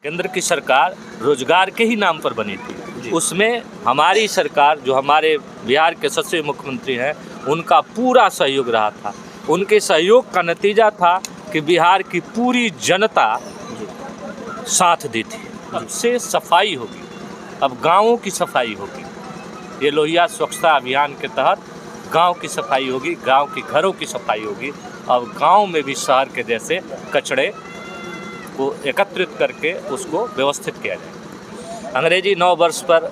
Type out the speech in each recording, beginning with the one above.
केंद्र की सरकार रोजगार के ही नाम पर बनी थी। उसमें हमारी सरकार, जो हमारे बिहार के यशस्वी मुख्यमंत्री हैं, उनका पूरा सहयोग रहा था। उनके सहयोग का नतीजा था कि बिहार की पूरी जनता साथ दी थी। अब से सफाई होगी, अब गाँवों की सफाई होगी। ये लोहिया स्वच्छता अभियान के तहत गांव की सफाई होगी, गांव की घरों की सफाई होगी। अब गांव में भी शहर के जैसे कचड़े को एकत्रित करके उसको व्यवस्थित किया जाए। अंग्रेजी नव वर्ष पर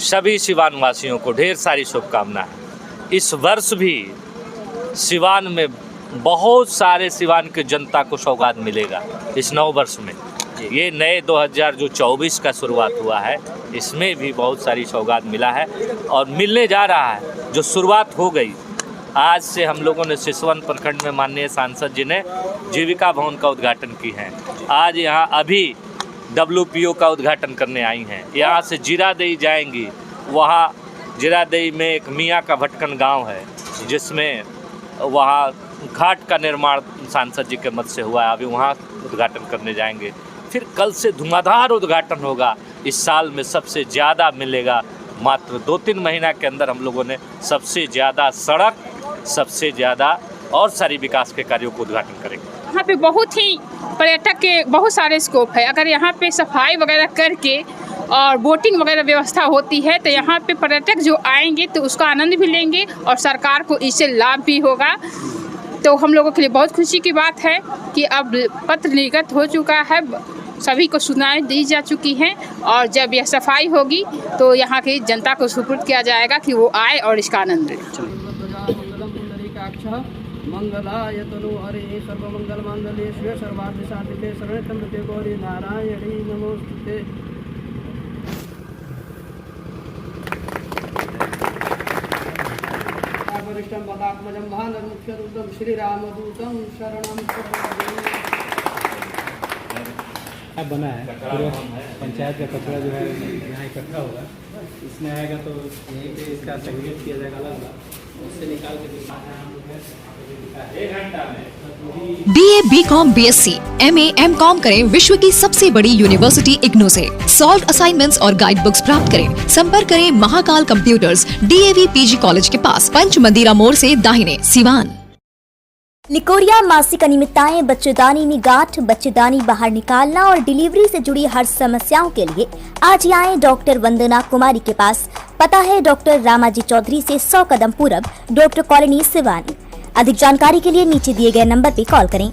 सभी सिवान वासियों को ढेर सारी शुभकामनाएं। इस वर्ष भी सिवान में बहुत सारे सिवान की जनता को सौगात मिलेगा। इस नव वर्ष में ये नए 2024 का शुरुआत हुआ है, इसमें भी बहुत सारी सौगात मिला है और मिलने जा रहा है। जो शुरुआत हो गई आज से, हम लोगों ने सिसवन प्रखंड में माननीय सांसद जी ने जीविका भवन का उद्घाटन की है। आज यहाँ अभी WPO का उद्घाटन करने आई हैं। यहाँ से जीरादेई जाएंगी, वहाँ जीरादेई में एक मियाँ का भटकन गांव है, जिसमें वहाँ घाट का निर्माण सांसद जी के मत से हुआ है। अभी वहाँ उद्घाटन करने जाएंगे। फिर कल से धुआंधार उद्घाटन होगा। इस साल में सबसे ज़्यादा मिलेगा। मात्र 2-3 महीना के अंदर हम लोगों ने सबसे ज़्यादा सड़क, सबसे ज़्यादा और सारी विकास के कार्यों को उद्घाटन करेंगे। यहाँ पे बहुत ही पर्यटक के बहुत सारे स्कोप है। अगर यहाँ पे सफाई वगैरह करके और बोटिंग वगैरह व्यवस्था होती है तो यहाँ पे पर्यटक जो आएंगे तो उसका आनंद भी लेंगे और सरकार को इससे लाभ भी होगा। तो हम लोगों के लिए बहुत खुशी की बात है कि अब पत्र निर्गत हो चुका है, सभी को सूचनाएं दी जा चुकी हैं और जब यह सफाई होगी तो यहाँ की जनता को सुपुर्द किया जाएगा कि वो आए और इसका आनंद लें। मंगलाय तनु हरे सर्वमंगल मांगल्ये शिवे सर्वार्थ साधिके शरण्ये त्र्यंबके गौरी नारायणी नमोस्तुते। वरिष्ठं वदात्मजं महानमुख्यदूतं श्रीरामदूतं शरणं बना है। पूरे पंचायत का कचरा जो है यहाँ इकट्ठा होगा, इसमें आएगा तो यहीं पे इसका सेग्रीगेट किया जाएगा अलग, उससे निकाल के BA, BCom, BSc, MA, MCom करें विश्व की सबसे बड़ी यूनिवर्सिटी इग्नू से। सॉल्व असाइनमेंट्स और गाइड बुक्स प्राप्त करें। संपर्क करें Mahakal computers, DAV PG college के पास, पंच मंदिरा मोड़ से दाहिने, सिवान। निकोरिया मासिक अनियमितताएं, बच्चेदानी में गांठ, बच्चेदानी बाहर निकालना और डिलीवरी से जुड़ी हर समस्याओं के लिए आज ही आए डॉक्टर वंदना कुमारी के पास। पता है डॉक्टर रामाजी चौधरी से 100 कदम पूरब, डॉक्टर कॉलोनी, सिवानी। अधिक जानकारी के लिए नीचे दिए गए नंबर पर कॉल करें।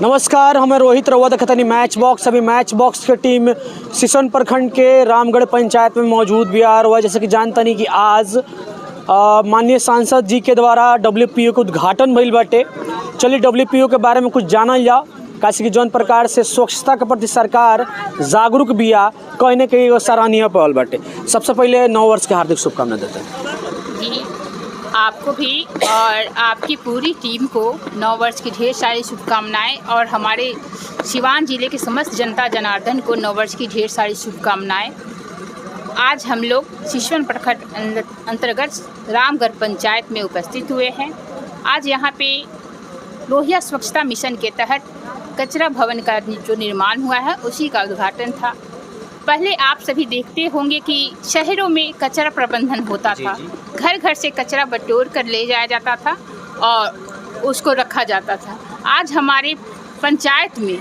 नमस्कार, हमें रोहित रउआ देखतनी मैच बॉक्स। अभी मैच बॉक्स की टीम सिसवन प्रखंड के रामगढ़ पंचायत में मौजूद भी आ रहा है। जैसे कि जानतनी कि आज माननीय सांसद जी के द्वारा WPO के उद्घाटन भइल बाटे। चलिए WPO के बारे में कुछ जानल जाओ। काशी की जौन प्रकार से स्वच्छता के प्रति सरकार जागरूक बिया, कहीं न कहीं सराहनीय पहल बाटे। सबसे पहले नव वर्ष के हार्दिक शुभकामनाएं देते हैं जी, आपको भी और आपकी पूरी टीम को नव वर्ष की ढेर सारी शुभकामनाएं और हमारे सिवान जिले के समस्त जनता जनार्दन को नव वर्ष की ढेर सारी शुभकामनाएं। आज हम लोग सिसवन प्रखंड अंतर्गत रामगढ़ पंचायत में उपस्थित हुए हैं। आज यहाँ पे लोहिया स्वच्छता मिशन के तहत कचरा भवन का जो निर्माण हुआ है उसी का उद्घाटन था। पहले आप सभी देखते होंगे कि शहरों में कचरा प्रबंधन होता था, घर घर से कचरा बटोर कर ले जाया जाता था और उसको रखा जाता था। आज हमारे पंचायत में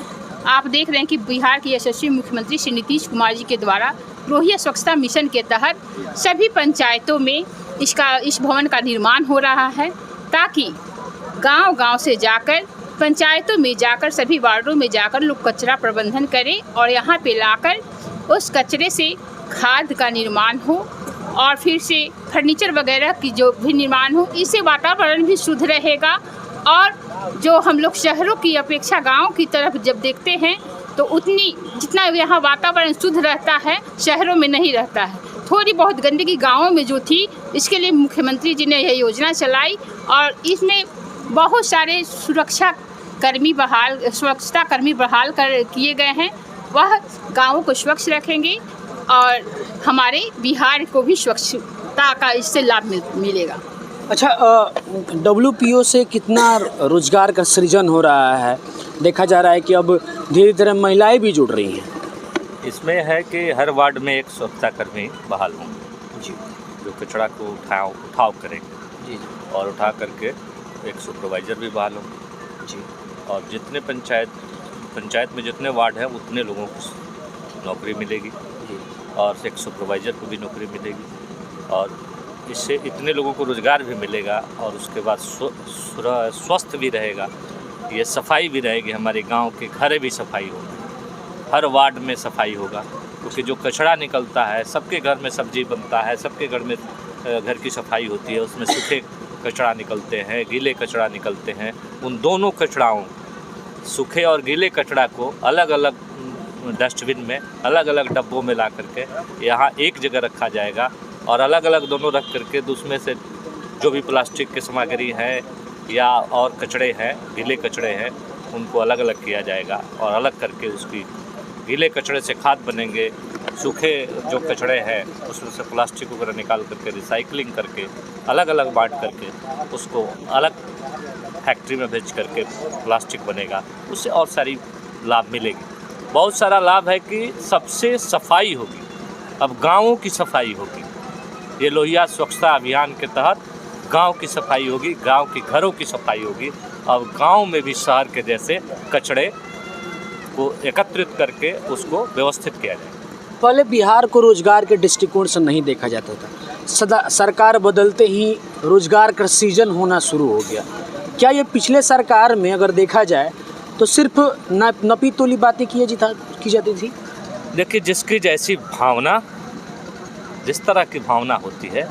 आप देख रहे हैं कि बिहार के यशस्वी मुख्यमंत्री श्री नीतीश कुमार जी के द्वारा लोहिया स्वच्छता मिशन के तहत सभी पंचायतों में इस भवन का निर्माण हो रहा है, ताकि गांव-गांव से जाकर, पंचायतों में जाकर, सभी वार्डों में जाकर लोग कचरा प्रबंधन करें और यहाँ पे लाकर उस कचरे से खाद का निर्माण हो और फिर से फर्नीचर वगैरह की जो भी निर्माण हो। इससे वातावरण भी शुद्ध रहेगा और जो हम लोग शहरों की अपेक्षा गाँव की तरफ जब देखते हैं तो उतनी जितना यहाँ वातावरण शुद्ध रहता है शहरों में नहीं रहता है। थोड़ी बहुत गंदगी गाँवों में जो थी, इसके लिए मुख्यमंत्री जी ने यह योजना चलाई और इसमें बहुत सारे स्वच्छता कर्मी बहाल किए गए हैं। वह गाँवों को स्वच्छ रखेंगे और हमारे बिहार को भी स्वच्छता का इससे लाभ मिलेगा। अच्छा, WPO से कितना रोजगार का सृजन हो रहा है? देखा जा रहा है कि अब धीरे धीरे महिलाएं भी जुड़ रही हैं। इसमें है कि हर वार्ड में एक स्वच्छता कर्मी बहाल होंगे जी जो कचरा को उठाव करेंगे जी और उठा करके एक सुपरवाइज़र भी बहाल होंगे जी और जितने पंचायत में जितने वार्ड हैं उतने लोगों को नौकरी मिलेगी जी और एक सुपरवाइज़र को भी नौकरी मिलेगी और इससे इतने लोगों को रोज़गार भी मिलेगा और उसके बाद स्वस्थ भी रहेगा। ये सफाई भी रहेगी, हमारे गांव के घर भी सफाई होगी, हर वार्ड में सफाई होगा क्योंकि जो कचरा निकलता है सबके घर में सब्जी बनता है, सबके घर में घर की सफाई होती है, उसमें सूखे कचरा निकलते हैं, गीले कचरा निकलते हैं। उन दोनों कचराओं सूखे और गीले कचरा को अलग अलग डस्टबिन में अलग अलग डब्बों में ला करके यहाँ एक जगह रखा जाएगा और अलग अलग दोनों रख करके उसमें से जो भी प्लास्टिक की सामग्री है या और कचड़े हैं, गीले कचड़े हैं, उनको अलग अलग किया जाएगा और अलग करके उसकी गीले कचड़े से खाद बनेंगे, सूखे जो कचड़े हैं उसमें से प्लास्टिक वगैरह निकाल करके रिसाइकलिंग करके अलग अलग बांट करके उसको अलग फैक्ट्री में भेज करके प्लास्टिक बनेगा, उससे और सारी लाभ मिलेगी। बहुत सारा लाभ है कि सबसे सफाई होगी, अब गाँवों की सफाई होगी। ये लोहिया स्वच्छता अभियान के तहत गांव की सफाई होगी, गांव के घरों की सफाई होगी। अब गांव में भी शहर के जैसे कचड़े को एकत्रित करके उसको व्यवस्थित किया जाए। पहले बिहार को रोजगार के दृष्टिकोण से नहीं देखा जाता था, सरकार बदलते ही रोजगार का सृजन होना शुरू हो गया। क्या ये पिछले सरकार में अगर देखा जाए तो सिर्फ नपी तोली बातें की जाती थी? देखिए, जिसकी जैसी भावना, जिस तरह की भावना होती है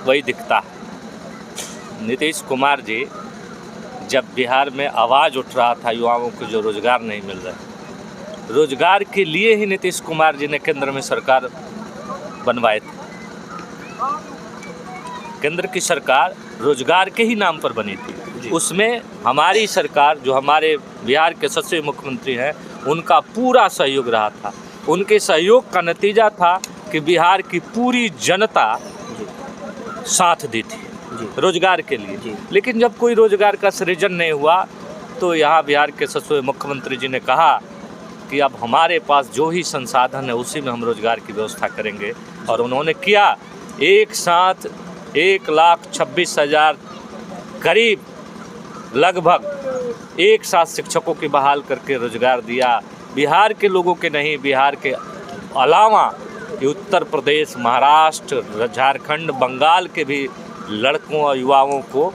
वही दिखता है। नीतीश कुमार जी जब बिहार में आवाज़ उठ रहा था युवाओं को जो रोज़गार नहीं मिल रहा है, रोज़गार के लिए ही नीतीश कुमार जी ने केंद्र में सरकार बनवाए थे। केंद्र की सरकार रोज़गार के ही नाम पर बनी थी। उसमें हमारी सरकार, जो हमारे बिहार के यशस्वी मुख्यमंत्री हैं, उनका पूरा सहयोग रहा था। उनके सहयोग का नतीजा था कि बिहार की पूरी जनता साथ दी थी रोजगार के लिए। लेकिन जब कोई रोजगार का सृजन नहीं हुआ तो यहाँ बिहार के यशस्वी मुख्यमंत्री जी ने कहा कि अब हमारे पास जो ही संसाधन है उसी में हम रोजगार की व्यवस्था करेंगे और उन्होंने किया। एक साथ 1,26,000 करीब लगभग एक साथ शिक्षकों की बहाल करके रोजगार दिया। बिहार के लोगों के नहीं, बिहार के अलावा उत्तर प्रदेश, महाराष्ट्र, झारखंड, बंगाल के भी लड़कों और युवाओं को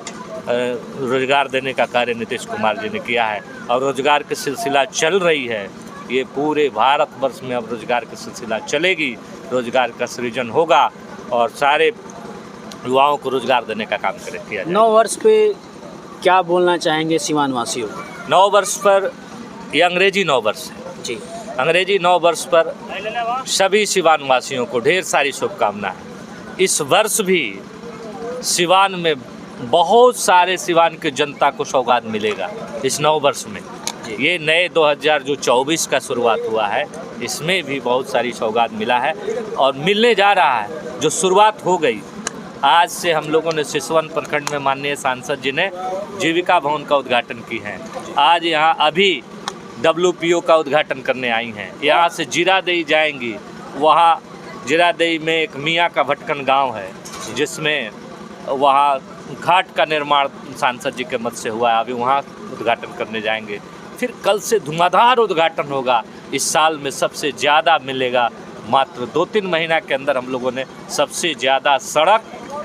रोजगार देने का कार्य नीतीश कुमार जी ने किया है और रोजगार की सिलसिला चल रही है। ये पूरे भारतवर्ष में अब रोजगार की सिलसिला चलेगी, रोजगार का सृजन होगा और सारे युवाओं को रोजगार देने का काम किया जाएगा। 9 वर्ष पे क्या बोलना चाहेंगे सीवान वासियों को? 9 वर्ष पर, ये अंग्रेजी 9 वर्ष है जी, अंग्रेजी 9 वर्ष पर सभी सिवान वासियों को ढेर सारी शुभकामनाएं। इस वर्ष भी सिवान में बहुत सारे सिवान की जनता को सौगात मिलेगा इस 9 वर्ष में। ये नए 2024 का शुरुआत हुआ है, इसमें भी बहुत सारी सौगात मिला है और मिलने जा रहा है। जो शुरुआत हो गई आज से, हम लोगों ने सिसवन प्रखंड में माननीय सांसद जी ने जीविका भवन का उद्घाटन की है। आज यहाँ अभी WPO का उद्घाटन करने आई हैं। यहाँ से जीरादेई जाएंगी, वहाँ जीरादेई में एक मियाँ का भटकन गांव है जिसमें वहाँ घाट का निर्माण सांसद जी के मत से हुआ है, अभी वहाँ उद्घाटन करने जाएंगे। फिर कल से धुआंधार उद्घाटन होगा। इस साल में सबसे ज़्यादा मिलेगा, मात्र 2-3 महीना के अंदर हम लोगों ने सबसे ज़्यादा सड़क,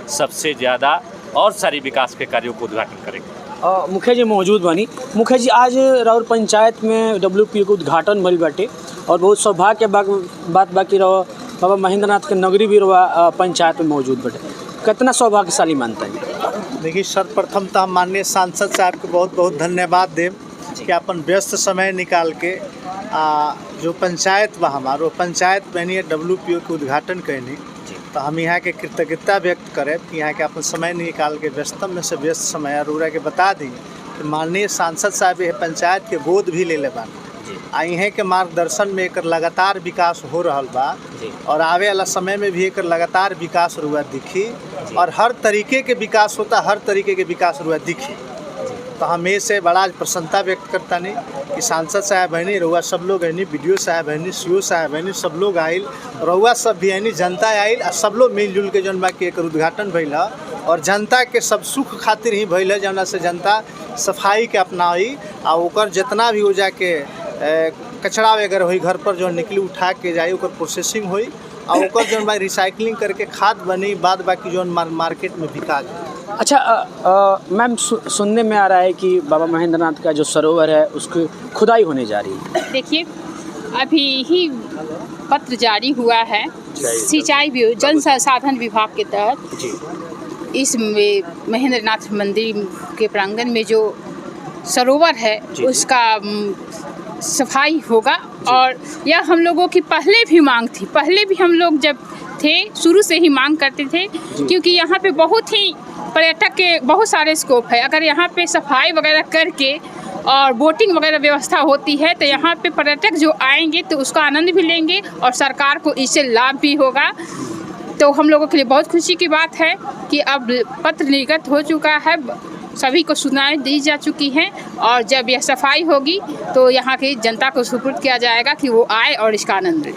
सबसे ज़्यादा और सारी विकास के कार्यों को उद्घाटन करेंगे। मुखिया जी मौजूद बनी। मुखिया जी, आज राउर पंचायत में WPO के उद्घाटन भइल बाटे और बहुत सौभाग्य बात बाकी रहो बाबा महेंद्रनाथ के नगरी भी रहा पंचायत में मौजूद बाटे, कितना सौभाग्यशाली मानता है? देखिए, सर्वप्रथम तो हम माननीय सांसद साहब को बहुत बहुत धन्यवाद देव कि अपन व्यस्त समय निकाल के जो पंचायत बा हमारो पंचायत में WPO के उद्घाटन कैनी, तो हम यहाँ के कृतज्ञता व्यक्त करें कि यहाँ के अपन समय निकाल के व्यस्तम में से व्यस्त समय अरूरा के बता दी कि माननीय सांसद साहब ये पंचायत के गोद भी ले ले बानी इहें के मार्गदर्शन में एक लगातार विकास हो रहा बा और आवे वाला समय में भी एक लगातार विकास रुआ दिखी और हर तरीके के विकास होता, हर तरीके के विकास रुआ दिखी। तो हमें से बड़ा प्रसन्नता व्यक्त करता नहीं कि सांसद साहब है नहीं, रउआ सब लोग है नहीं, BDO साहब है नहीं, CO साहब है नहीं, सब लोग आयल, रउआ सब भी है नहीं, जनता आयल और सब लोग मिलजुल के जौन बा के एक उद्घाटन भइल और जनता के सब सुख खातिर ही भइल, जौना से जनता सफाई के अपनाई आ ओकर जितना भी हो जाके कचरा वगैरह हुई घर पर जो निकली उठा के जाए ओकर प्रोसेसिंग हुई और ओकर जौन बा रिसाइकलिंग करके खाद बनी, बाद बाकी जौन मार्केट में बिका जाए। अच्छा मैम, सुनने में आ रहा है कि बाबा महेंद्र नाथ का जो सरोवर है उसकी खुदाई होने जा रही है। देखिए, अभी ही पत्र जारी हुआ है सिंचाई जल संसाधन विभाग के तहत इस महेंद्र नाथ मंदिर के प्रांगण में जो सरोवर है उसका सफाई होगा और यह हम लोगों की पहले भी मांग थी। पहले भी हम लोग जब थे शुरू से ही मांग करते थे, क्योंकि यहाँ पे बहुत ही पर्यटक के बहुत सारे स्कोप है। अगर यहाँ पे सफाई वगैरह करके और बोटिंग वगैरह व्यवस्था होती है तो यहाँ पे पर्यटक जो आएंगे तो उसका आनंद भी लेंगे और सरकार को इससे लाभ भी होगा। तो हम लोगों के लिए बहुत खुशी की बात है कि अब पत्र निर्गत हो चुका है, सभी को सूचनाएं दी जा चुकी हैं और जब यह सफाई होगी तो यहाँ की जनता को सुपुर्द किया जाएगा कि वो आए और इसका आनंद लें।